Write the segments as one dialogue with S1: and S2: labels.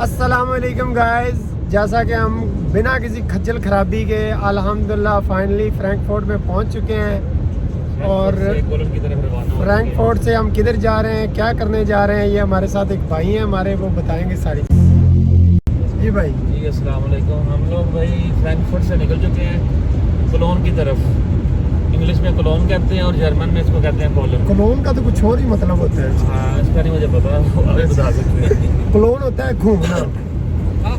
S1: अस्सलाम वालेकुम गाइस, जैसा कि हम बिना किसी खज्जल खराबी के अल्हम्दुलिल्लाह फाइनली फ्रैंकफर्ट में पहुंच चुके हैं। और फ्रैंकफर्ट से हम किधर जा रहे हैं, क्या करने जा रहे हैं, ये हमारे साथ एक भाई हैं हमारे, वो बताएंगे सारी। जी भाई
S2: जी अस्सलाम वालेकुम। हम लोग भाई फ्रैंकफर्ट से निकल चुके हैं कोलोन की तरफ। इंग्लिश में कोलोन कहते हैं और जर्मन में इसको कहते हैं कोलन।
S1: कोलोन का तो कुछ और ही मतलब होता है।
S2: हाँ, इसका नहीं मुझे पता, आगे बता सकते हैं।
S1: कोलोन होता है घूमना।
S2: हाँ,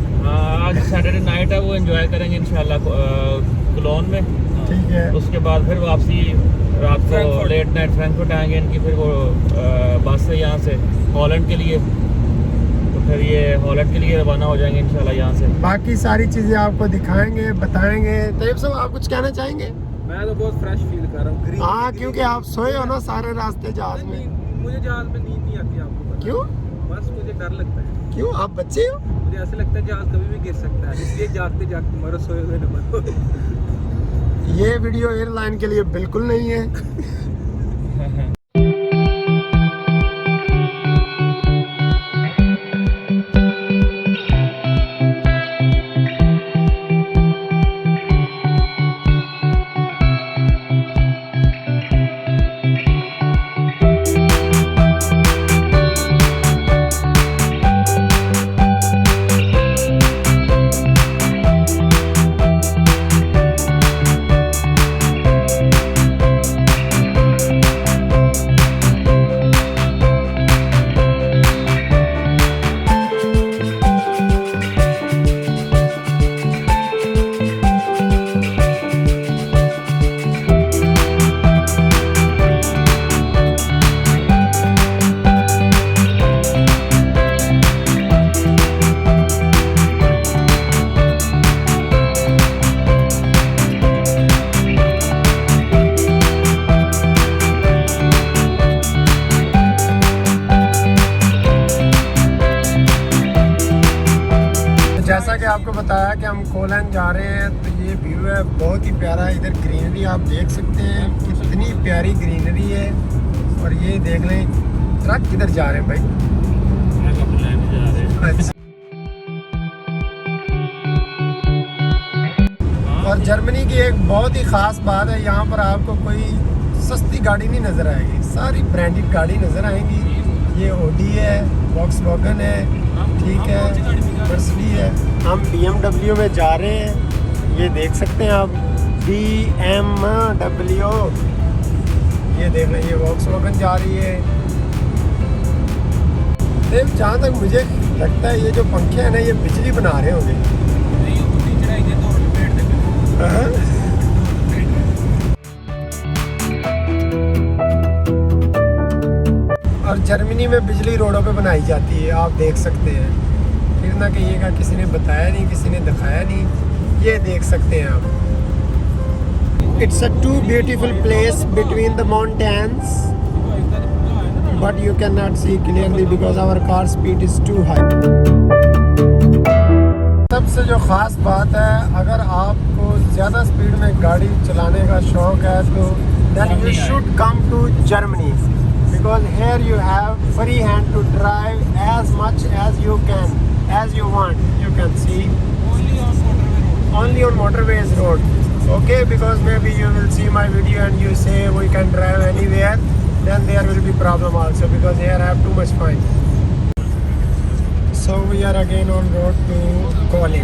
S2: आज सैटरडे नाइट है, वो एंजॉय करेंगे इंशाल्लाह कोलोन में।
S1: ठीक है,
S2: उसके बाद फिर वापसी रात को लेट नाइट फ्रैंकफर्ट आएंगे। इनकी फिर वो बस है यहाँ से हॉलैंड के लिए, तो फिर ये हॉलैंड के लिए रवाना हो जाएंगे इंशाल्लाह यहाँ से।
S1: बाकी सारी चीज़ें आपको दिखाएंगे, बताएंगे। तैयब साहब, आप कुछ कहना चाहेंगे?
S3: मैं तो बहुत फ्रेश फील कर रहा हूँ।
S1: हाँ, क्योंकि आप सोए हो ना सारे रास्ते जहाज में।
S3: मुझे जहाज में नींद नहीं आती, आपको पता।
S1: क्यों?
S3: बस मुझे डर लगता है।
S1: क्यों, आप बच्चे हो?
S3: मुझे ऐसा लगता है जहाज कभी भी गिर सकता है, इसलिए जागते जागते मरो, सोए हुए न मरो।
S1: ये वीडियो एयरलाइन के लिए बिल्कुल नहीं है। जैसा कि आपको बताया कि हम कोलन जा रहे हैं, तो ये व्यू है बहुत ही प्यारा। इधर ग्रीनरी आप देख सकते हैं, कितनी प्यारी ग्रीनरी है। और ये देख लें, ट्रक किधर जा रहे हैं भाई? अच्छा। और जर्मनी की एक बहुत ही ख़ास बात है, यहाँ पर आपको कोई सस्ती गाड़ी नहीं नज़र आएगी, सारी ब्रांडेड गाड़ी नज़र आएंगी। ये ओडी है, वॉक्सवैगन है, ठीक है, मर्सिडीज है। हम BMW में जा रहे हैं, ये देख सकते हैं आप, BMW। ये देख लें, ये वॉक्सवैगन जा रही है। जहाँ तक मुझे लगता है, ये जो पंखे हैं ना, ये बिजली बना रहे होंगे। और जर्मनी में बिजली रोडों पे बनाई जाती है, आप देख सकते हैं। फिर ना कहिएगा किसी ने बताया नहीं, किसी ने दिखाया नहीं, ये देख सकते हैं आप। It's a too beautiful place between the mountains, but you can not see clearly because our car speed is too high. सबसे जो ख़ास बात है, अगर आपको ज़्यादा स्पीड में गाड़ी चलाने का शौक़ है तो then you should come to Germany, because here you have free hand to drive as much as you can, as you want. You can see only on motorways road. Okay, because maybe you will see my video and you say we can drive anywhere, then there will be problem also, because here I have too much fine. So we are again on road to Koln.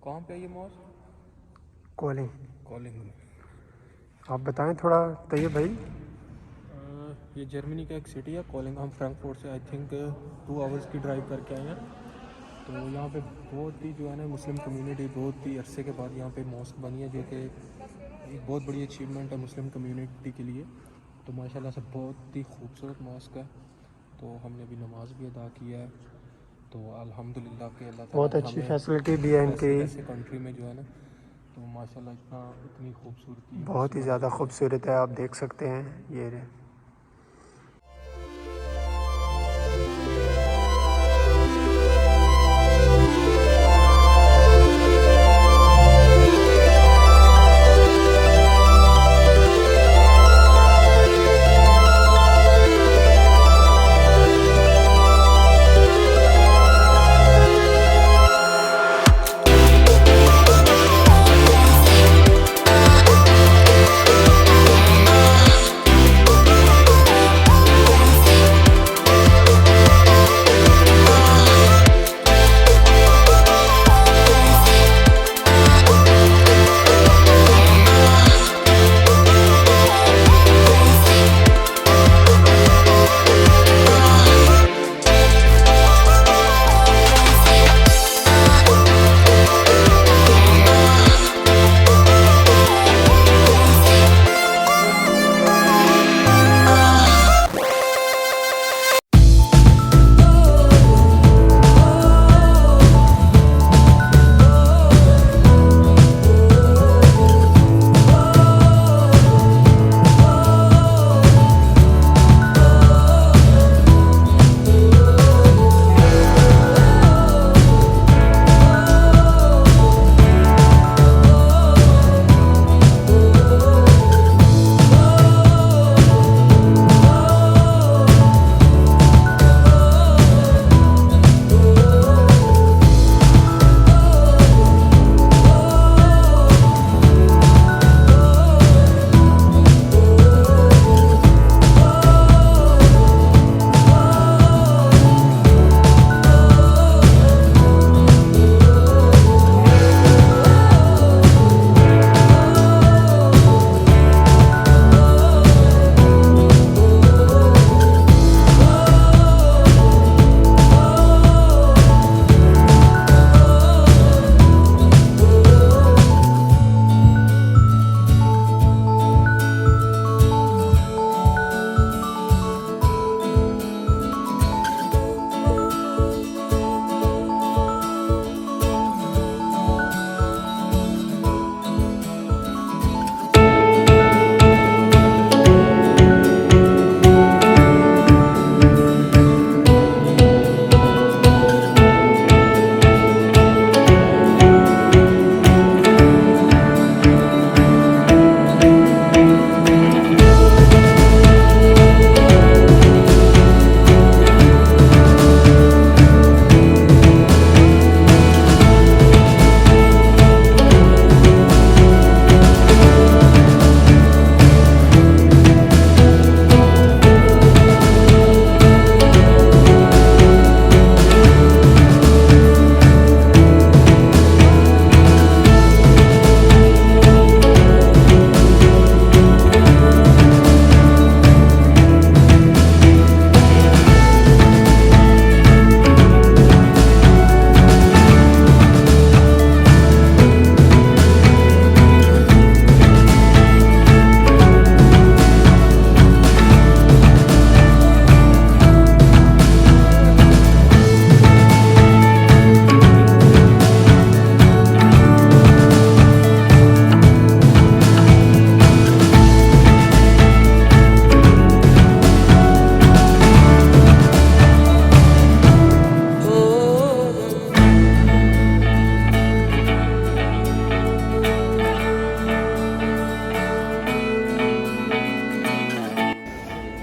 S3: कहाँ पे है ये mask?
S1: Calling.
S3: Calling में।
S1: आप बताएं थोड़ा तैयब भाई।
S3: ये जर्मनी का एक सिटी है कॉलिंग। हम फ्रैंकफर्ट से आई थिंक 2 आवर्स की ड्राइव करके आए हैं। तो यहाँ पे बहुत ही जो है ना मुस्लिम कम्युनिटी बहुत ही अरसे के बाद यहाँ पे मॉस्क बनी है, जो कि एक बहुत बड़ी अचीवमेंट है मुस्लिम कम्युनिटी के लिए। तो माशाल्लाह से बहुत ही खूबसूरत मॉस्क है। तो हमने अभी नमाज भी अदा किया है। तो अल्हम्दुलिल्लाह के अल्लाह ताला
S1: बहुत अच्छी फैसिलिटी भी है इनकी।
S3: ऐसे कंट्री में जो है ना, तो माशाल्लाह इतनी खूबसूरती
S1: बहुत ही ज़्यादा खूबसूरत है, आप देख सकते हैं ये।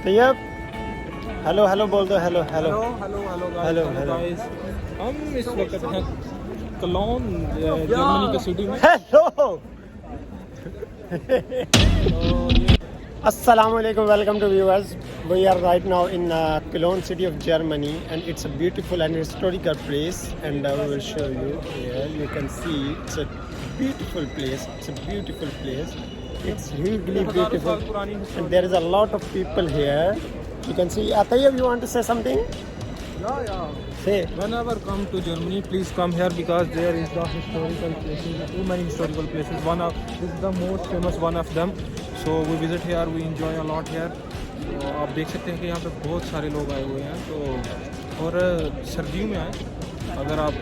S1: तैयब हेलो हेलो बोल दो। Hello hello
S3: hello hello
S1: hello hello
S3: guys, हम इस वक्त हैं कलोन जर्मनी के सिटी में।
S1: हेलो अस्सलाम वालेकुम, welcome to viewers. We are right now in Cologne, city of Germany, and it's a beautiful and historical place. And I will show you here. You can see it's a beautiful place. It's a beautiful place. It's really beautiful, and there is a lot of people here. You can see. Tayyab, you want to say something?
S3: Yeah.
S1: Say.
S3: Whenever come to Germany, please come here because there is the historical places. Too many historical places. This is the most famous one of them. So we visit here. We enjoy a lot here. तो आप देख सकते हैं कि यहाँ पे बहुत सारे लोग आए हुए हैं तो और सर्दियों में आए अगर आप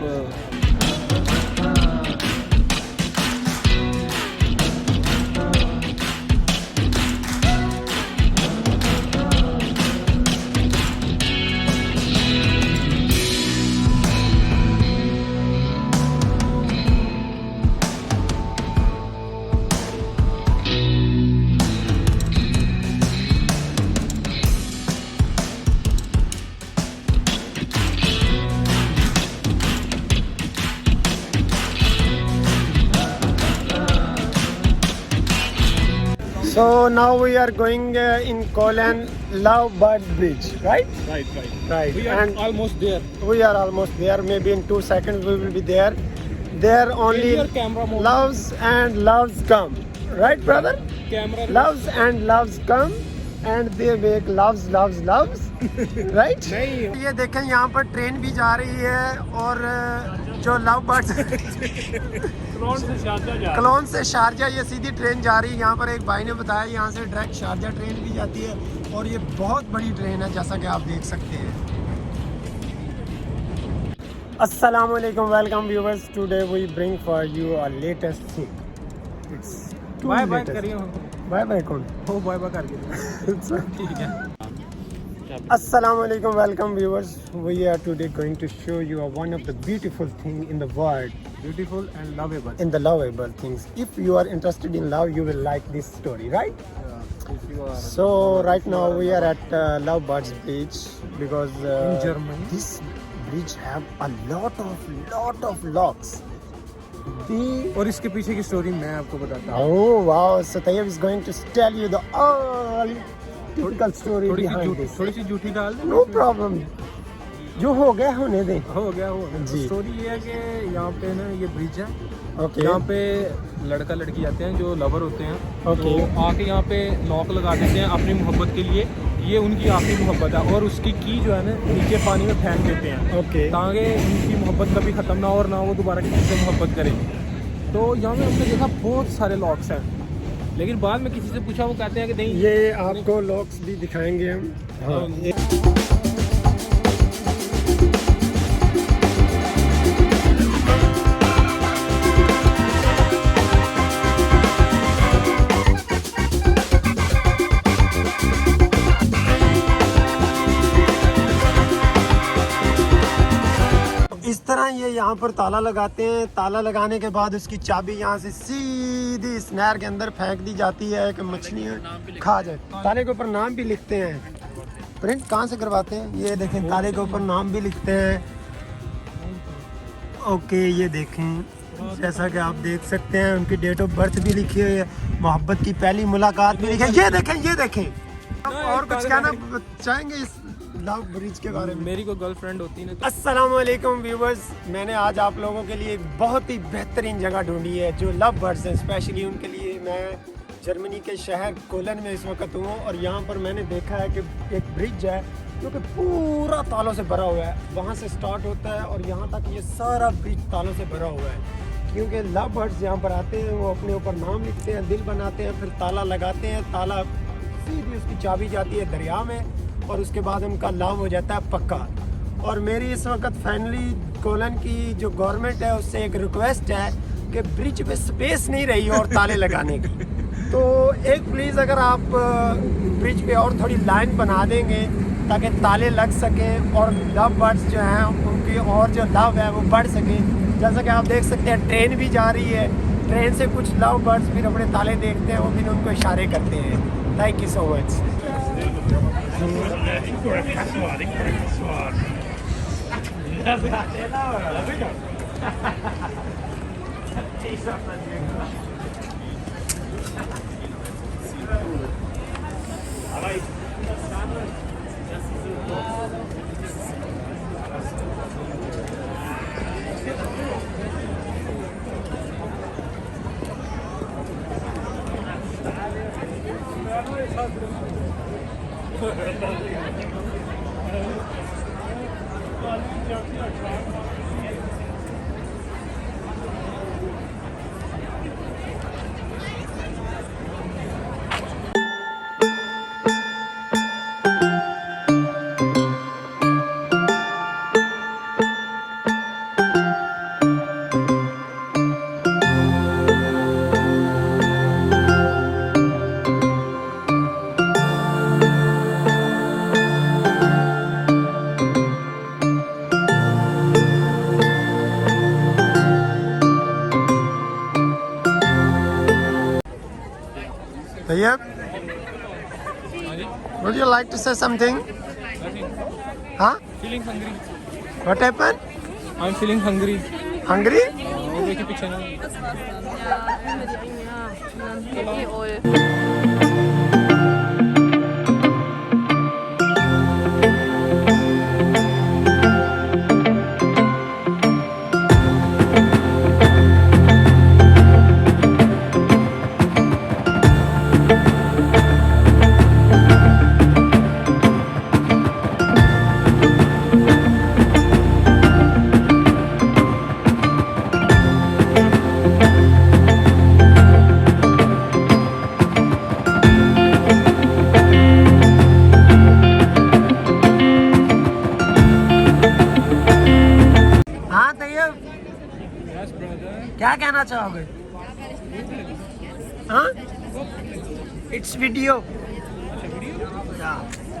S1: So now we are going in Koln, Lovebird Bridge, right? Right.
S3: We are almost there.
S1: We are almost there. Maybe in 2 seconds we will be there. There only
S3: your camera mode.
S1: loves and loves come, right, brother?
S3: Camera
S1: Loves and loves come, and they make loves, right?
S3: नहीं
S1: ये देखें यहाँ पर train भी जा रही है और जो लव बर्ड्स कलोन से शारजा ये सीधी ट्रेन जा रही है। यहाँ पर एक भाई ने बताया यहाँ से डायरेक्ट शारजा ट्रेन भी जाती है और ये बहुत बड़ी ट्रेन है जैसा कि आप देख सकते हैं। अस्सलाम वालेकुम, welcome viewers. Today we bring for you a latest thing. It's
S3: bye करिए
S1: बाय कौन
S3: हो बाय करके ठीक है।
S1: Assalamu alaikum, welcome viewers. We are today going to show you one of the beautiful thing in the world.
S3: Beautiful and lovable.
S1: In the lovable things. If you are interested in love, you will like this story, right?
S3: If you are
S1: So right now we are at Lovebirds Bridge because
S3: in Germany.
S1: This bridge have a lot of locks.
S3: और इसके पीछे की story मैं आपको बताता हूँ।
S1: Oh wow! So Tayyab is going to tell you the all typical story behind this.
S3: थोड़ी सी झूठी डाल दे।
S1: No problem. जो हो गया होने दे।
S3: हो गया
S1: जी।
S3: स्टोरी ये है कि यहाँ पे ना ये ब्रिज है।
S1: Okay.
S3: यहाँ पे लड़का लड़की आते हैं जो लवर होते हैं।
S1: Okay.
S3: तो आके यहाँ पे नॉक लगा देते हैं अपनी मोहब्बत के लिए। ये उनकी आखिरी मोहब्बत है और उसकी की जो है ना नीचे पानी में फेंक देते हैं।
S1: Okay.
S3: ताकि उनकी मोहब्बत कभी ख़त्म ना हो और ना वो दोबारा किसी से मोहब्बत करे। तो यहाँ पे हमने देखा बहुत सारे लॉक्स हैं, लेकिन बाद में किसी से पूछा वो कहते हैं कि नहीं
S1: ये आपको लॉक्स भी दिखाएंगे हम। हाँ। इस तरह ये यहाँ पर ताला लगाते हैं। ताला लगाने के बाद उसकी चाबी यहाँ से सीधी इस नहर के अंदर फेंक दी जाती है कि मछलियाँ खा जाए। ताले के ऊपर नाम भी लिखते हैं। प्रिंट कहाँ से करवाते हैं? ये देखें, ताले के ऊपर नाम भी लिखते हैं। ओके, ये देखें, जैसा कि आप देख सकते हैं उनकी डेट ऑफ बर्थ भी लिखी हुई है, मोहब्बत की पहली मुलाकात भी लिखी है। ये देखें। और कुछ कहना चाहेंगे इस लव ब्रिज के बारे में?
S3: मेरी कोई गर्लफ्रेंड होती ना।
S1: अस्सलाम वालेकुम व्यूवर्स, मैंने आज आप लोगों के लिए एक बहुत ही बेहतरीन जगह ढूंढी है जो लव बर्ड्स हैं। स्पेशली उनके लिए मैं जर्मनी के शहर कोलन में इस वक्त हूँ और यहाँ पर मैंने देखा है कि एक ब्रिज है जो कि पूरा तालों से भरा हुआ है। वहाँ से स्टार्ट होता है और यहाँ तक ये सारा ब्रिज तालों से भरा हुआ है, क्योंकि लव बर्ड्स यहाँ पर आते हैं, वो अपने ऊपर नाम लिखते हैं, दिल बनाते हैं, फिर ताला लगाते हैं। ताला सीधी उसकी चाबी जाती है दरिया में और उसके बाद उनका लव हो जाता है पक्का। और मेरी इस वक्त फाइनली कोलन की जो गवर्नमेंट है उससे एक रिक्वेस्ट है कि ब्रिज पे स्पेस नहीं रही और ताले लगाने की। तो एक प्लीज़ अगर आप ब्रिज पे और थोड़ी लाइन बना देंगे ताकि ताले लग सकें और लव बर्ड्स जो हैं उनकी और जो लव है वो बढ़ सके। जैसा कि आप देख सकते हैं ट्रेन भी जा रही है, ट्रेन से कुछ लव बर्ड्स फिर अपने ताले देखते हैं, वो फिर उनको इशारे करते हैं। Thank you so much. Tayyab, would you like to say something? Huh?
S3: Feeling hungry.
S1: What happened?
S3: I'm feeling hungry.
S1: Hungry?
S3: वो देखिए पीछे ना.
S4: Das war's dann. Ja, über die Enge, ja. Und dann Hippie-Oil.
S1: हाँ तैयब, क्या कहना चाहोगे? हाँ? It's video. Yeah.